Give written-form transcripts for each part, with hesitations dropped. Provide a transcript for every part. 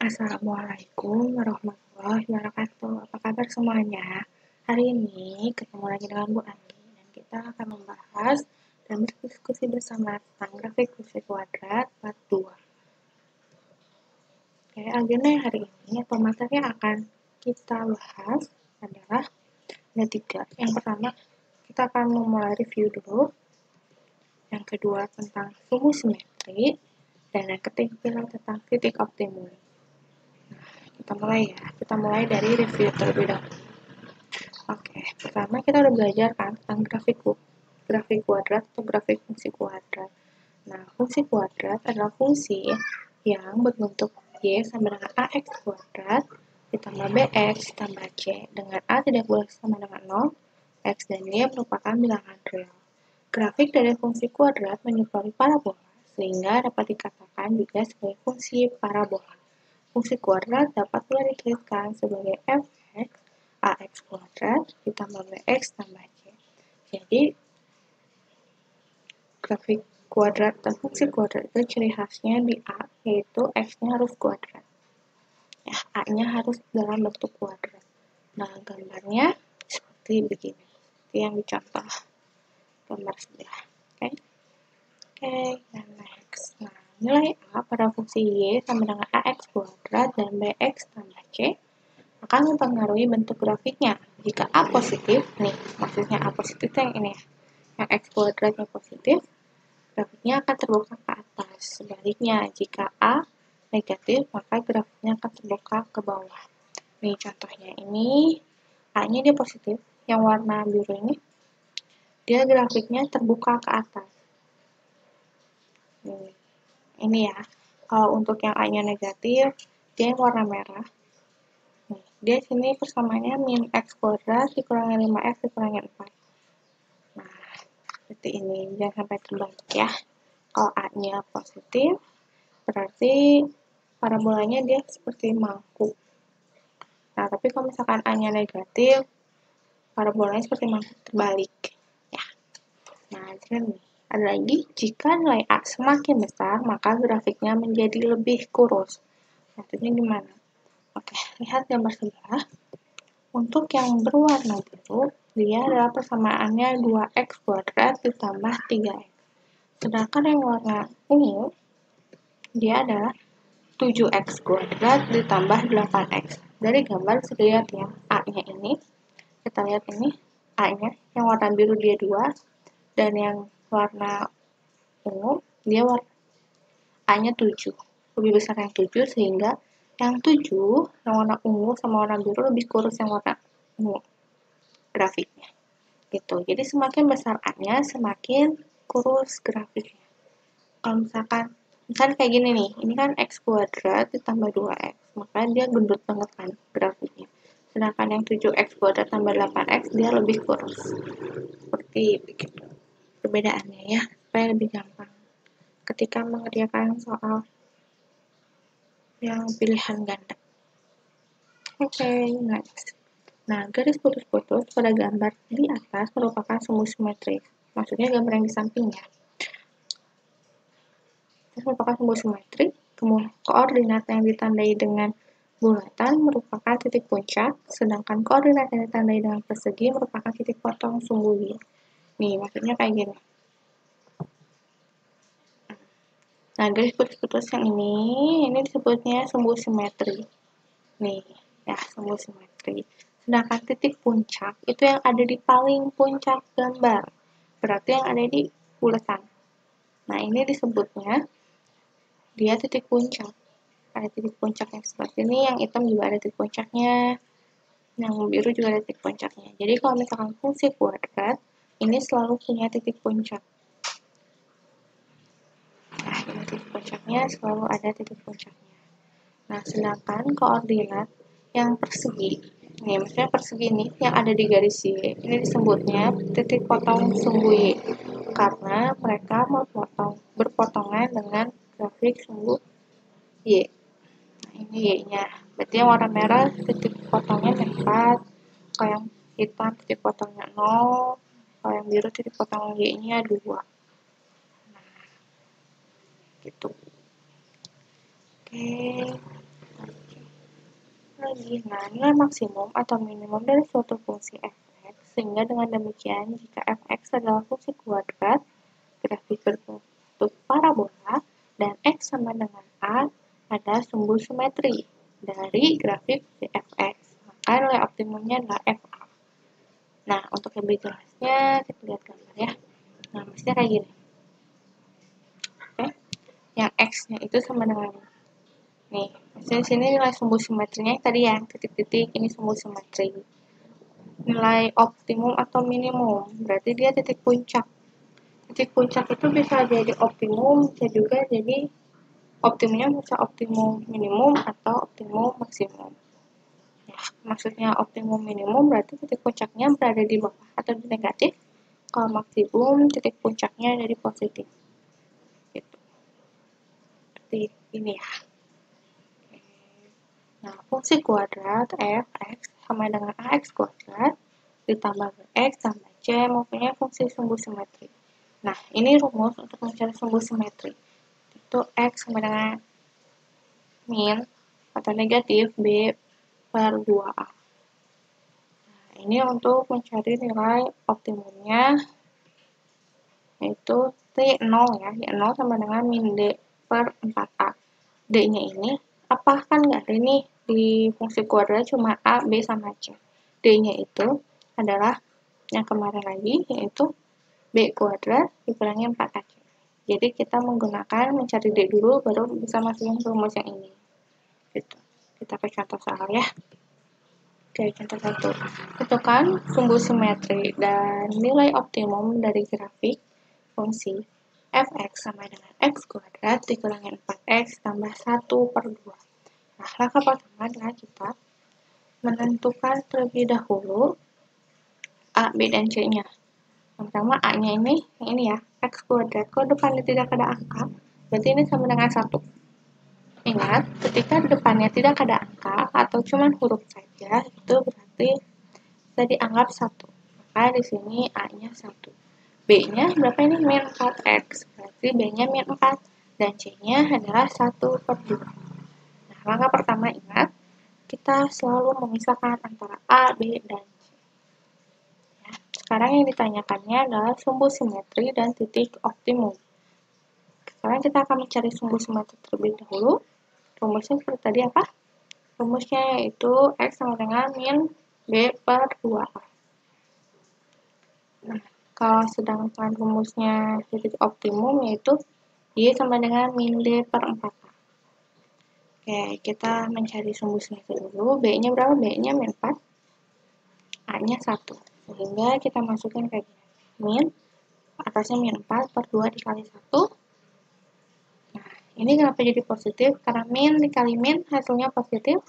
Assalamualaikum warahmatullahi wabarakatuh. Apa kabar semuanya? Hari ini ketemu lagi dengan Bu Andi dan kita akan membahas dan berdiskusi bersama tentang grafik kursi kuadrat part 2. Oke, agenda hari ini atau materi yang akan kita bahas adalah ada 3. Yang pertama, kita akan memulai review dulu. Yang kedua tentang sumbu simetri dan yang ketiga tentang titik optimum. Kita mulai dari review terlebih dahulu. Oke, pertama kita udah belajar kan tentang grafik kuadrat atau grafik fungsi kuadrat. Nah, fungsi kuadrat adalah fungsi yang berbentuk y sama dengan ax kuadrat ditambah bx ditambah c dengan a tidak boleh sama dengan 0, x dan y merupakan bilangan real. Grafik dari fungsi kuadrat menyerupai parabola sehingga dapat dikatakan juga sebagai fungsi parabola. Fungsi kuadrat dapat pula dituliskan sebagai fx ax kuadrat ditambah bx tambah c. Jadi, grafik kuadrat dan fungsi kuadrat itu ciri khasnya di A, yaitu x-nya harus kuadrat. Ya, A-nya harus dalam bentuk kuadrat. Nah, gambarnya seperti begini. Seperti yang dicontoh gambar sebelah. Oke, dan next. Nah, nilai A pada fungsi y sama dengan ax kuadrat dan bx tambah c akan mempengaruhi bentuk grafiknya. Jika A positif, nih maksudnya A positif itu yang ini ya, yang X kuadratnya positif, grafiknya akan terbuka ke atas. Sebaliknya, jika A negatif, maka grafiknya akan terbuka ke bawah. Nih contohnya ini, A-nya dia positif, yang warna biru dia grafiknya terbuka ke atas. Nih, ini ya, kalau untuk yang A-nya negatif, dia yang warna merah. Dia sini persamaannya min x kuadrat dikurangi 5x dikurangi 4. Nah, seperti ini. Jangan sampai terbalik ya. Kalau A-nya positif, berarti parabolanya dia seperti mangkuk. Nah, tapi kalau misalkan A-nya negatif, parabolanya seperti mangkuk terbalik. Ya. Nah, jadi ada lagi, jika nilai A semakin besar, maka grafiknya menjadi lebih kurus. Maksudnya gimana? Oke, lihat gambar sebelah. Untuk yang berwarna biru, dia adalah persamaannya 2x kuadrat ditambah 3x. Sedangkan yang warna ungu, dia adalah 7x kuadrat ditambah 8x. Dari gambar bisa dilihat ya, A-nya ini, kita lihat ini, A-nya, yang warna biru dia 2, dan yang warna ungu, dia A-nya 7. Lebih besar yang 7, sehingga yang 7, yang warna ungu sama warna biru lebih kurus yang warna ungu grafiknya. Gitu. Jadi semakin besar A-nya, semakin kurus grafiknya. Kalau misalkan kayak gini nih, ini kan x kuadrat ditambah 2x, maka dia gendut banget kan grafiknya. Sedangkan yang 7x kuadrat tambah 8x, dia lebih kurus. Seperti begitu perbedaannya ya, supaya lebih gampang ketika mengerjakan soal yang pilihan ganda. Oke, next. Nah, garis putus-putus pada gambar di atas merupakan sumbu simetris. Maksudnya gambar yang di sampingnya. Ini merupakan sumbu simetrik. Koordinat yang ditandai dengan bulatan merupakan titik puncak, sedangkan koordinat yang ditandai dengan persegi merupakan titik potong sumbu Y. Nih, maksudnya kayak gini. Nah, garis putus-putus yang ini disebutnya sumbu simetri. Nih, ya, sumbu simetri. Sedangkan titik puncak itu yang ada di paling puncak gambar. Berarti yang ada di bulatan. Nah, ini disebutnya dia titik puncak. Ada titik puncak yang seperti ini, yang hitam juga ada titik puncaknya, yang biru juga ada titik puncaknya. Jadi kalau misalkan fungsi kuadrat, ini selalu punya titik puncak. Nah, ini titik puncaknya, selalu ada titik puncaknya. Nah, sedangkan koordinat yang persegi, nih maksudnya persegi ini yang ada di garis Y, ini disebutnya titik potong sumbu Y, karena mereka berpotongan dengan grafik sumbu Y. Nah, ini Y-nya. Berarti yang warna merah titik potongnya 4, kalau yang hitam titik potongnya 0, kalau yang biru titik potong Y-nya 2. Nah, gitu. Oke. lagi. Nah, nilai maksimum atau minimum dari suatu fungsi f(x), sehingga dengan demikian, jika f(x) adalah fungsi kuadrat, grafik berbentuk parabola, dan x sama dengan a, ada sumbu simetri dari grafik f(x). Maka nilai optimumnya adalah fa. Nah, untuk lebih jelasnya, kita lihat gambar ya. Nah, misalnya kayak gini. Oke, yang x-nya itu sama dengan nih, misalnya sini nilai sumbu simetrinya tadi ya, titik-titik, ini sumbu simetri. Nilai optimum atau minimum, berarti dia titik puncak. Titik puncak itu bisa jadi optimum, bisa juga jadi optimumnya bisa optimum minimum atau optimum maksimum. Ya, maksudnya optimum minimum berarti titik puncaknya berada di bawah atau di negatif. Kalau maksimum titik puncaknya ada di positif. Gitu. Seperti ini ya. Nah, fungsi kuadrat f(x) sama dengan ax kuadrat ditambah bx tambah c mempunyai fungsi sumbu simetri. Nah, ini rumus untuk mencari sumbu simetri. Itu x sama dengan min atau negatif b per 2a. Nah, ini untuk mencari nilai optimumnya, yaitu T0 ya, y0 sama dengan min d per 4a. D-nya ini, apa kan nggak ada nih di fungsi kuadrat cuma a, b, sama c. D-nya itu adalah yang kemarin lagi, yaitu b kuadrat dikurangi 4ac. Jadi kita menggunakan mencari d dulu, baru bisa masukin rumus yang ini. Gitu. Kita ke contoh soal ya. Oke, contoh 1. Tentukan sumbu simetri dan nilai optimum dari grafik fungsi f(x) sama dengan x kuadrat dikurangi 4x tambah 1 per 2. Nah, langkah pertama adalah kita menentukan terlebih dahulu a, b, dan c-nya. Yang pertama a-nya ini ya, x kuadrat. Kalau depannya tidak ada angka, berarti ini sama dengan 1. Ingat, ketika depannya tidak ada angka atau cuma huruf saja, itu berarti bisa dianggap 1. Maka di sini a-nya 1. B-nya berapa ini? Min 4x. Berarti B-nya min 4. Dan C-nya adalah 1 per 2. Nah, langkah pertama ingat, kita selalu memisahkan antara A, B, dan C. Ya, sekarang yang ditanyakannya adalah sumbu simetri dan titik optimum. Sekarang kita akan mencari sumbu simetri terlebih dahulu. Rumusnya seperti tadi apa? Rumusnya yaitu X sama dengan min B per 2A. Nah, kalau sedangkan rumusnya titik optimum yaitu Y sama dengan min D per 4A. Oke, kita mencari sumbu simetri dulu. B-nya berapa? B-nya min 4. A-nya 1. Sehingga kita masukin kayak gini. Min, atasnya min 4 per 2 dikali 1. Nah, ini kenapa jadi positif? Karena min dikali min hasilnya positif.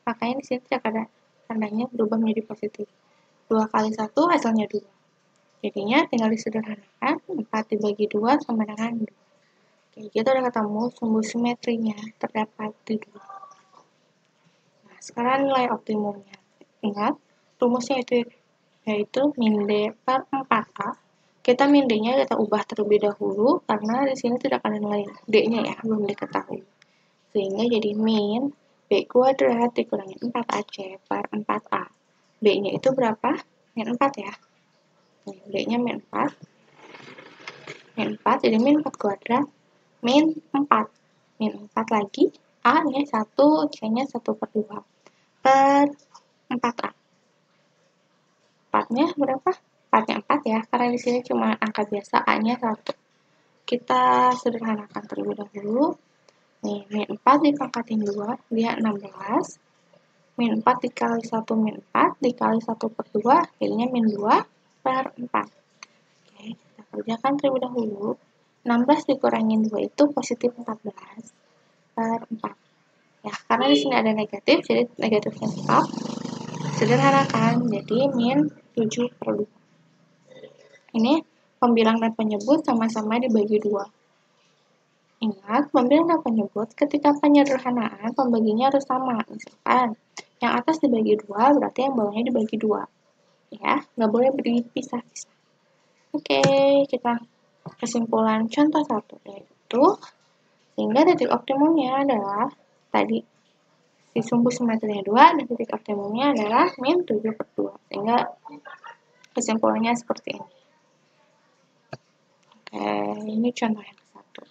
Makanya di sini tidak ada tandanya berubah menjadi positif. 2 kali 1 hasilnya 2. Jadinya tinggal disederhanakan, 4 dibagi 2 sama dengan 2. Oke, kita udah ketemu sumbu simetrinya terdapat di 2. Nah, sekarang nilai optimumnya. Ingat, rumusnya itu yaitu min D per 4A. Kita min D-nya kita ubah terlebih dahulu, karena di sini tidak ada nilai D-nya ya, belum diketahui. Sehingga jadi min B kuadrat dikurangi 4AC per 4A. B-nya itu berapa? Min 4 ya. B-nya min 4. Min 4, jadi min 4 kuadrat. Min 4. Min 4 lagi. A-nya 1, C-nya 1 per 2. Per 4A. 4-nya berapa? 4-nya 4 ya, karena di sini cuma angka biasa, A-nya 1. Kita sederhanakan terlebih dahulu. Nih, min 4 dipangkatin 2, dia 16. Min 4 dikali 1 min 4, dikali 1 per 2, jadinya min 2 per 4. Oke, kita kerjakan terlebih dahulu. 16 dikurangi 2 itu positif 14 per 4. Ya, karena di sini ada negatif, jadi negatifnya tetap. Sederhanakan, jadi min 7 per 2. Ini pembilang dan penyebut sama-sama dibagi 2. Ingat, pembilang dan penyebut ketika penyederhanaan pembaginya harus sama. Misalkan, yang atas dibagi 2 berarti yang bawahnya dibagi 2. Ya, nggak boleh dipisah-pisah. Oke, kita kesimpulan contoh 1 yaitu sehingga titik optimumnya adalah tadi si sumbu simetrinya 2 dan titik optimumnya adalah min 7/2. Sehingga kesimpulannya seperti ini. Oke, ini contoh yang ke-1.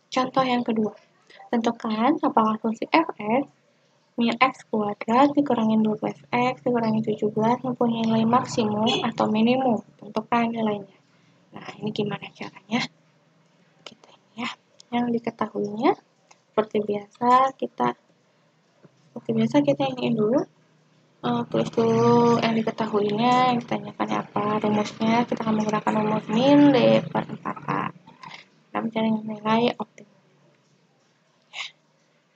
Contoh yang kedua. Tentukan apakah fungsi f(x) min x kuadrat dikurangin 12x dikurangin 17 mempunyai nilai maksimum atau minimum. Tentukan nilainya. Nah, ini gimana caranya? Kita ini ya. Yang diketahuinya seperti biasa kita iniin dulu. Tulis dulu yang diketahuinya, yang ditanyakan apa, rumusnya. Kita akan menggunakan rumus min D/4A. Kita mencari nilai optimum.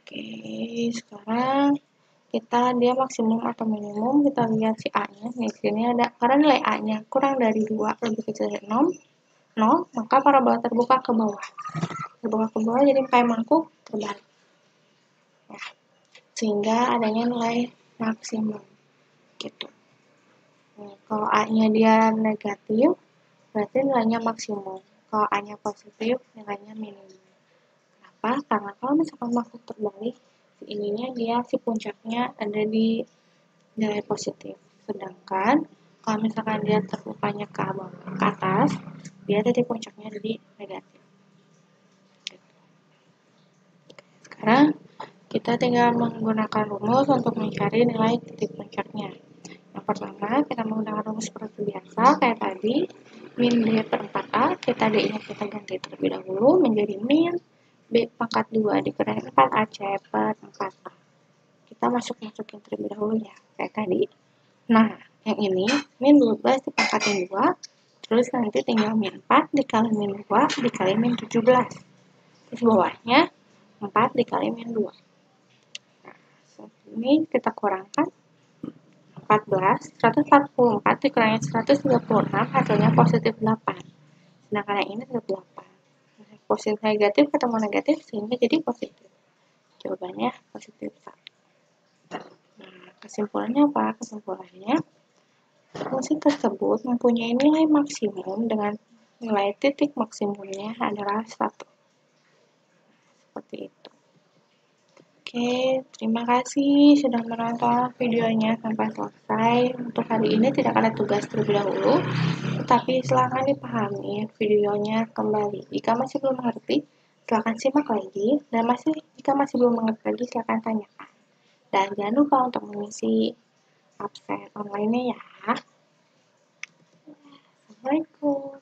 Oke, sekarang dia maksimum atau minimum, kita lihat si A-nya. Di sini ada, karena nilai A-nya kurang dari 2, lebih kecil dari 0, maka parabola terbuka ke bawah. Terbuka ke bawah jadi pi mangkuk terbalik. Ya, sehingga adanya nilai maksimum. Gitu. Nah, kalau A-nya dia negatif, berarti nilainya maksimum. Kalau A-nya positif, nilainya minimum. Kenapa? Karena kalau misalkan mangkuk terbalik, si puncaknya ada di nilai positif. Sedangkan kalau misalkan dia terbukanya ke atas, dia titik puncaknya ada di negatif. Sekarang kita tinggal menggunakan rumus untuk mencari nilai titik puncaknya. Yang pertama, kita menggunakan rumus seperti biasa, kayak tadi, min D/4A, kita D-nya kita ganti terlebih dahulu menjadi min B pangkat 2 dikurangin 4AC/4A. Kita masukin terlebih dahulu ya, kayak tadi. Nah, yang ini, min 12 dipangkatin 2, terus nanti tinggal min 4 dikali min 2 dikali min 17. Terus bawahnya, 4 dikali min 2. Nah, ini kita kurangkan. 144 dikurangi 136 hasilnya positif 8. Sedangkan yang ini tetap 8. Positif negatif ketemu negatif sehingga jadi positif. Jawabannya positif 1. Nah, kesimpulannya apa? Kesimpulannya, fungsi tersebut mempunyai nilai maksimum dengan nilai titik maksimumnya adalah 1. Seperti itu. Oke, terima kasih sudah menonton videonya sampai selesai. Untuk hari ini tidak ada tugas terlebih dahulu, tetapi silakan dipahami videonya kembali. Jika masih belum mengerti, silakan simak lagi. Dan jika masih belum mengerti lagi, silakan tanyakan. Dan jangan lupa untuk mengisi absen online-nya ya. Assalamualaikum.